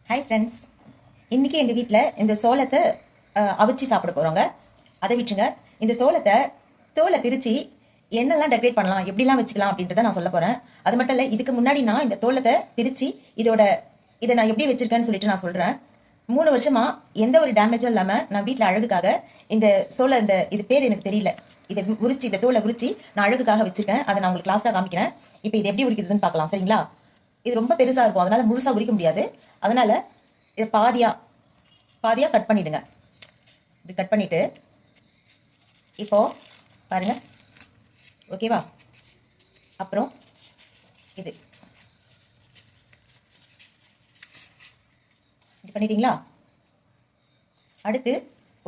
Hi friends, இன்றைக்கி எங்கள் வீட்டில் இந்த சோளத்தை அவிச்சு சாப்பிட போகிறோங்க. அதை விட்டுருங்க. இந்த சோளத்தை தோலை பிரித்து என்னெல்லாம் டெக்கரேட் பண்ணலாம், எப்படிலாம் வச்சுக்கலாம் அப்படின்றத நான் சொல்ல போகிறேன். அது மட்டும் இல்லை, இதுக்கு முன்னாடி நான் இந்த தோலத்தை பிரித்து இதை நான் எப்படி வச்சுருக்கேன்னு சொல்லிட்டு நான் சொல்கிறேன். 3 வருஷமாக எந்த ஒரு டேமேஜும் இல்லாமல் நான் வீட்டில் அழகுக்காக இது பேர் எனக்கு தெரியல, இந்த தோலை உரிச்சு நான் அழகுக்காக வச்சுருக்கேன். அதை நான் உங்களுக்கு லாஸ்ட்டாக காமிக்கிறேன். இப்போ இது எப்படி உரிக்கிறதுன்னு பார்க்கலாம், சரிங்களா? இது ரொம்ப பெருசாக இருக்கும், அதனால் முழுசாக உரிக்க முடியாது. அதனால் இதை பாதியாக கட் பண்ணிவிடுங்க. இப்படி கட் பண்ணிவிட்டு இப்போது பாருங்கள், ஓகேவா? அப்புறம் இது இப்படி பண்ணிட்டீங்களா? அடுத்து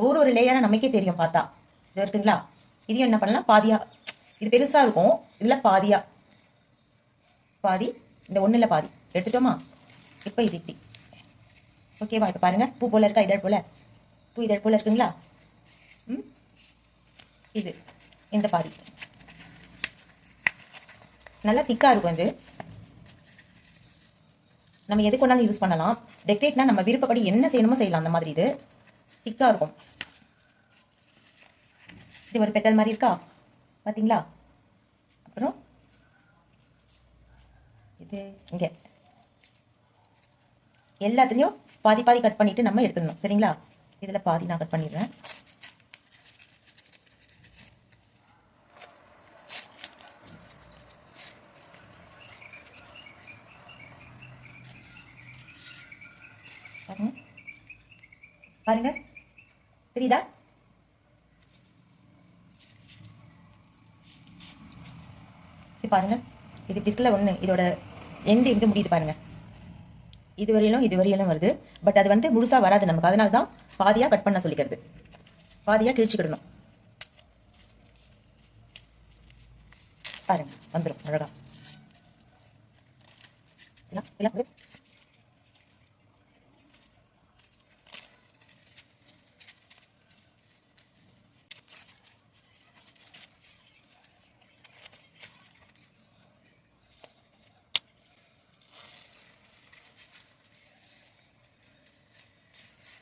ஒரு லேயராக நமக்கே தெரியும் பார்த்தா. இது இருக்குங்களா? இதையும் என்ன பண்ணலாம், பாதியாக. இது பெருசாக இருக்கும், இதில் பாதி இந்த ஒன்றில் பாதி எடுத்துட்டோமா? இப்போ இது இப்படி ஓகேவா? இப்போ பாருங்கள், பூ போல் இருக்கா? பூ இதழ் போல் இருக்குங்களா? இது இந்த பாதி நல்லா திக்காக இருக்கும். இது நம்ம எது கொண்டாலும் யூஸ் பண்ணலாம். டெக்கரேட்னா நம்ம விருப்பப்படி என்ன செய்யணுமோ செய்யலாம். அந்த மாதிரி இது திக்காக இருக்கும். இது ஒரு பெட்டல் மாதிரி இருக்கா, பார்த்தீங்களா? அப்புறம் இது இங்கே எல்லாத்துலேயும் பாதி கட் பண்ணிவிட்டு நம்ம எடுத்துடணும், சரிங்களா? இதில் பாதி நான் கட் பண்ணிடுறேன். பாருங்க, தெரியுதா? இது பாருங்க, இது டிக்கில் ஒன்று, இதோட எண்டு எங்கே முடியுது பாருங்க. இது வரையிலும் வருது. பட் அது முழுசாக வராது நமக்கு. அதனால தான் பாதியாக கட் பண்ண சொல்லிக்கிறது. பாதியாக கிழிச்சுக்கிடணும். பாருங்க, வந்துடும் அழகா.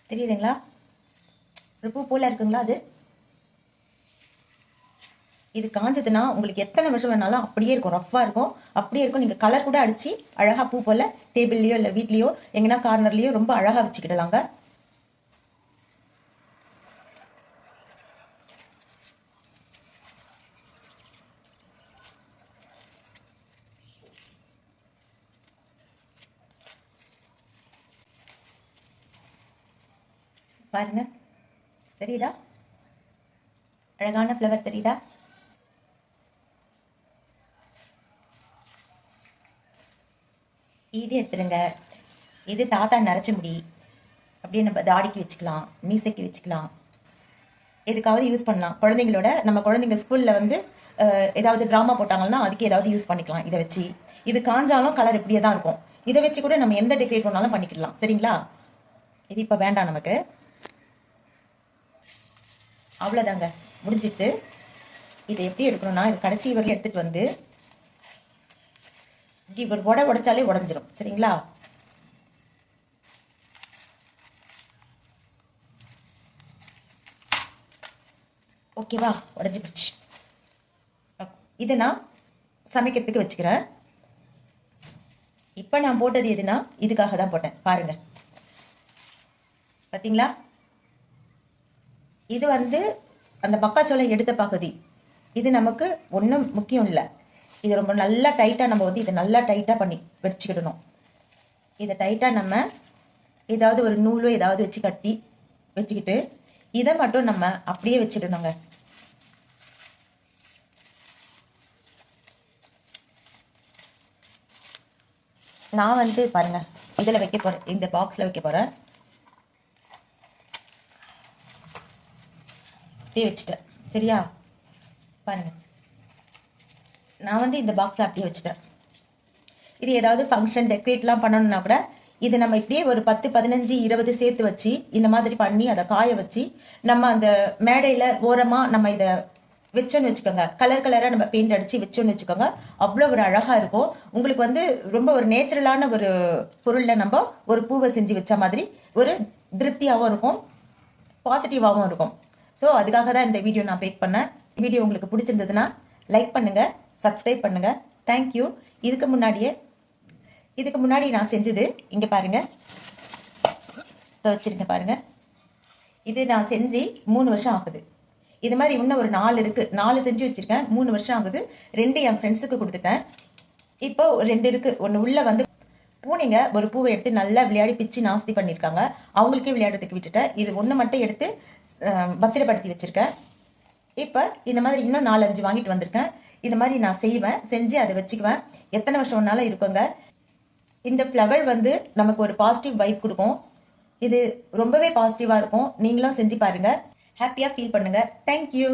தெரியுதுங்களா? ஒரு பூ போல இருக்குங்களா? இது காஞ்சதுன்னா உங்களுக்கு எத்தனை வருஷம் வேணாலும் அப்படியே இருக்கும், ரஃப்பாக இருக்கும், அப்படியே இருக்கும். நீங்கள் கலர் கூட அடித்து அழகாக பூ போல் டேபிள்லையோ இல்லை வீட்லேயோ எங்கன்னா கார்னர்லேயோ ரொம்ப அழகாக வச்சுக்கிடலாங்க. பாருங்க, தெரியுதா? அழகான ஃப்ளவர் தெரியுதா? இது எடுத்துருங்க. இது தாத்தா நரைச்ச முடி, அப்படியே நம்ம தாடிக்கு வச்சுக்கலாம், மீசைக்கு வச்சுக்கலாம், எதுக்காவது யூஸ் பண்ணலாம். நம்ம குழந்தைங்க ஸ்கூலில் ஏதாவது ட்ராமா போட்டாங்கன்னா அதுக்கு ஏதாவது யூஸ் பண்ணிக்கலாம் இதை வச்சு. இது காஞ்சாலும் கலர் இப்படியே தான் இருக்கும். இதை வச்சு கூட நம்ம எந்த டெக்கரேட் பண்ணாலும் பண்ணிக்கலாம், சரிங்களா? இது இப்போ வேண்டாம் நமக்கு. அவ்வளோதாங்க, முடிஞ்சிட்டு. இதை எப்படி எடுக்கணும்னா, இது கடைசி வரையும் எடுத்துகிட்டு இப்படி உடைச்சாலே உடஞ்சிரும், சரிங்களா? ஓகேவா? உடஞ்சி போச்சு. இதை நான் சமைக்கிறதுக்கு வச்சுக்கிறேன். இப்போ நான் போட்டது எதுனா இதுக்காக தான் போட்டேன். பாருங்க, பார்த்தீங்களா? இது அந்த மக்காச்சோளம் எடுத்த பகுதி. இது நமக்கு ஒன்றும் முக்கியம் இல்லை. இது ரொம்ப நல்லா டைட்டாக நம்ம இதை நல்லா டைட்டாக பண்ணி வச்சுக்கிடணும். இதை டைட்டாக நம்ம ஏதாவது ஒரு நூலோ ஏதாவது வச்சு கட்டி வச்சுக்கிட்டு இதை மட்டும் நம்ம அப்படியே வச்சுடணுங்க. நான் பாருங்க, இதில் வைக்க போகிறேன், இந்த பாக்ஸில் வைக்க போகிறேன். அப்படியே வச்சுட்டேன், சரியா? பாருங்க, நான் இந்த பாக்ஸில் அப்படியே வச்சுட்டேன். இது ஏதாவது ஃபங்க்ஷன் டெக்கரேட்லாம் பண்ணணும்னா கூட இது நம்ம இப்படியே ஒரு 10, 15, 20 சேர்த்து வச்சு இந்த மாதிரி பண்ணி அதை காய வச்சு நம்ம அந்த மேடையில் ஓரமாக நம்ம இதை வச்சோன்னு வச்சுக்கோங்க, கலர் கலராக நம்ம பெயிண்ட் அடித்து வச்சோன்னு வச்சுக்கோங்க, அவ்வளோ ஒரு அழகாக இருக்கும். உங்களுக்கு வந்து ரொம்ப ஒரு நேச்சுரலான ஒரு பொருளில் நம்ம ஒரு பூவை செஞ்சு வச்ச மாதிரி ஒரு திருப்தியாகவும் இருக்கும், பாசிட்டிவாகவும் இருக்கும். ஸோ அதுக்காக தான் இந்த வீடியோ நான் பேக் பண்ணேன். வீடியோ உங்களுக்கு பிடிச்சிருந்ததுன்னா லைக் பண்ணுங்கள், சப்ஸ்கிரைப் பண்ணுங்கள். தேங்க்யூ. இதுக்கு முன்னாடி நான் செஞ்சது இங்கே பாருங்கள், வச்சுருங்க பாருங்கள். இது நான் செஞ்சு 3 வருஷம் ஆகுது. இது மாதிரி இன்னும் ஒரு 4 இருக்குது. 4 செஞ்சு வச்சுருக்கேன், 3 வருஷம் ஆகுது. 2 என் ஃப்ரெண்ட்ஸுக்கு கொடுத்துட்டேன். இப்போ 2 இருக்குது. ஒன்று உள்ளே வந்து பூனைங்க ஒரு பூவை எடுத்து நல்லா விளையாடி பிச்சு நாஸ்தி பண்ணியிருக்காங்க, அவங்களுக்கே விளையாடுறதுக்கு விட்டுட்டேன். இது ஒன்று மட்டும் எடுத்து பத்திரப்படுத்தி வச்சுருக்கேன். இப்போ இந்த மாதிரி இன்னும் 4-5 வாங்கிட்டு வந்திருக்கேன். இந்த மாதிரி நான் செய்வேன், செஞ்சு அதை வச்சுக்குவேன். எத்தனை வருஷம் வேணாலும் இருக்குங்க. இந்த ஃப்ளவர் வந்து நமக்கு ஒரு பாசிட்டிவ் வைப் கொடுக்கும். இது ரொம்பவே பாசிட்டிவாக இருக்கும். நீங்களும் செஞ்சு பாருங்கள், ஹாப்பியாக ஃபீல் பண்ணுங்கள். தேங்க்யூ.